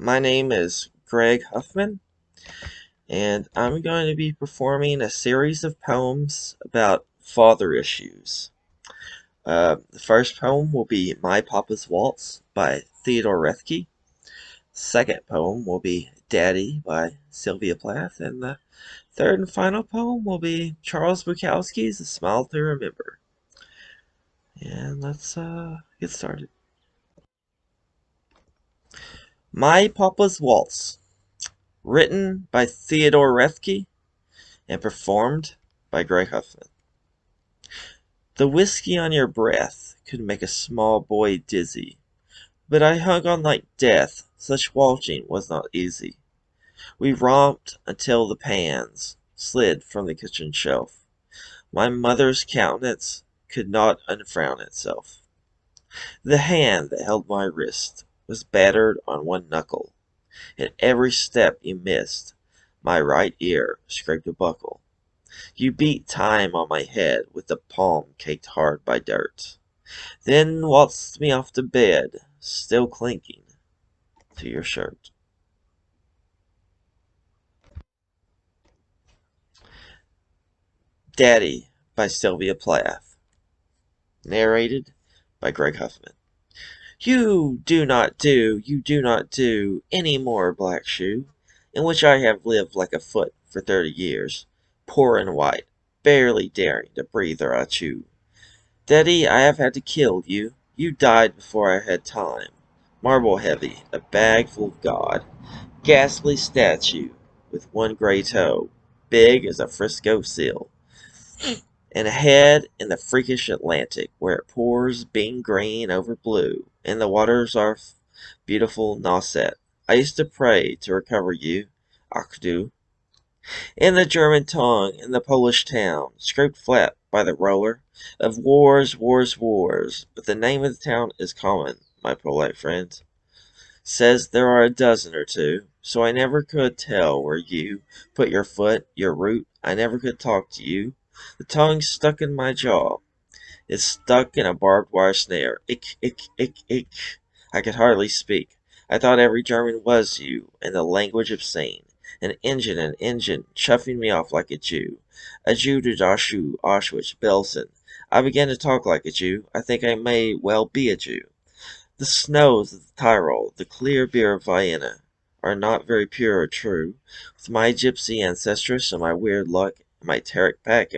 My name is Greg Huffman, and I'm going to be performing a series of poems about father issues. The first poem will be My Papa's Waltz by Theodore Roethke. Second poem will be Daddy by Sylvia Plath. And the third and final poem will be Charles Bukowski's A Smile to Remember. And let's get started. My Papa's Waltz, written by Theodore Roethke and performed by Greg Huffman. The whiskey on your breath could make a small boy dizzy, but I hung on like death, such watching was not easy. We romped until the pans slid from the kitchen shelf. My mother's countenance could not unfrown itself. The hand that held my wrist was battered on one knuckle. At every step you missed, my right ear scraped a buckle. You beat time on my head with the palm caked hard by dirt, then waltzed me off to bed, still clinking to your shirt. Daddy by Sylvia Plath. Narrated by Greg Huffman. You do not do any more black shoe, in which I have lived like a foot for 30 years, poor and white, barely daring to breathe or I chew. Daddy, I have had to kill you. You died before I had time. Marble heavy, a bag full of God. Ghastly statue with one gray toe, big as a Frisco seal, and a head in the freakish Atlantic where it pours bean green over blue, and the waters are beautiful Nauset. I used to pray to recover you, Akdu, in the German tongue, in the Polish town, scraped flat by the roller of wars, but the name of the town is common, my polite friend. Says there are a dozen or two, so I never could tell where you put your foot, your root. I never could talk to you. The tongue stuck in my jaw. It's stuck in a barbed wire snare. Ich. I could hardly speak. I thought every German was you, and the language obscene. An engine, chuffing me off like a Jew. A Jew to Dachau, Auschwitz, Belsen. I began to talk like a Jew. I think I may well be a Jew. The snows of the Tyrol, the clear beer of Vienna, are not very pure or true. With my gypsy ancestress and my weird luck, and my Tarek Peck,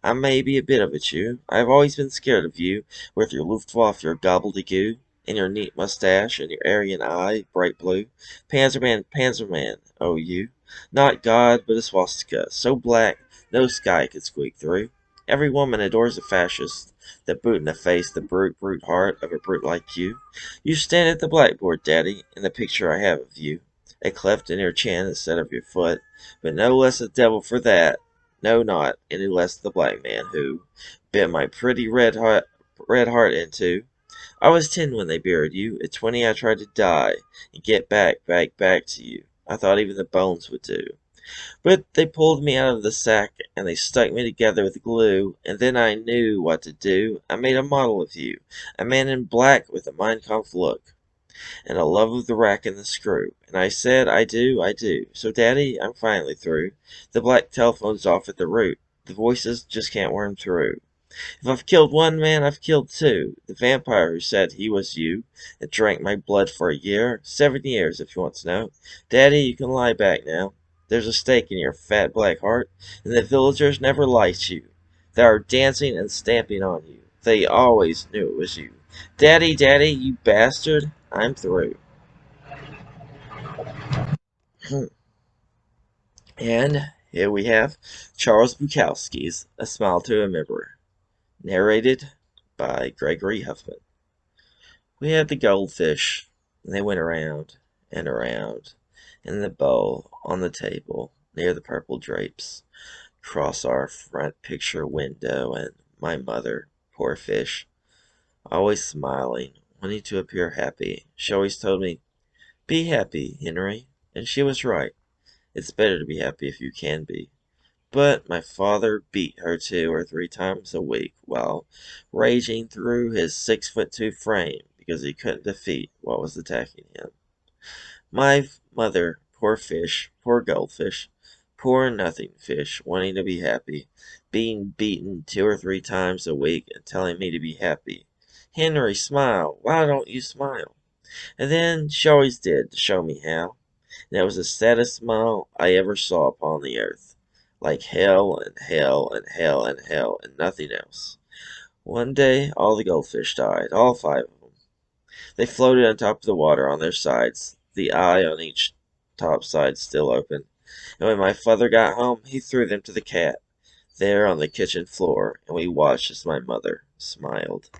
I may be a bit of a Jew. I have always been scared of you, with your Luftwaffe, your gobbledygoo, and your neat mustache, and your Aryan eye, bright blue. Panzerman, oh you. Not God, but a swastika, so black no sky could squeak through. Every woman adores a fascist, that boot in the face, the brute heart of a brute like you. You stand at the blackboard, Daddy, in the picture I have of you. A cleft in your chin instead of your foot, but no less a devil for that. No, not any less the black man who bit my pretty red heart into. I was 10 when they buried you. At 20 I tried to die and get back to you. I thought even the bones would do. But they pulled me out of the sack and they stuck me together with glue, and then I knew what to do. I made a model of you, a man in black with a Mein Kampf look, and a love of the rack and the screw. And I said, I do. So, Daddy, I'm finally through. The black telephone's off at the root. The voices just can't worm through. If I've killed one man, I've killed two. The vampire who said he was you, and drank my blood for a year. 7 years, if you want to know. Daddy, you can lie back now. There's a stake in your fat black heart, and the villagers never liked you. They are dancing and stamping on you. They always knew it was you. Daddy, you bastard, I'm through. And here we have Charles Bukowski's A Smile to Remember, narrated by Gregory Huffman. We had the goldfish, and they went around and around in the bowl on the table near the purple drapes, across our front picture window, and my mother, poor fish, always smiling, wanting to appear happy. She always told me, be happy, Henry, and she was right. It's better to be happy if you can be. But my father beat her 2 or 3 times a week while raging through his 6'2" frame because he couldn't defeat what was attacking him. My mother, poor fish, poor goldfish, poor nothing fish, wanting to be happy, being beaten 2 or 3 times a week and telling me to be happy. Henry, smile. Why don't you smile? And then she always did to show me how. And it was the saddest smile I ever saw upon the earth. Like hell and hell and hell and hell and nothing else. One day all the goldfish died, all 5 of them. They floated on top of the water on their sides, the eye on each top side still open. And when my father got home, he threw them to the cat, there on the kitchen floor, and we watched as my mother smiled.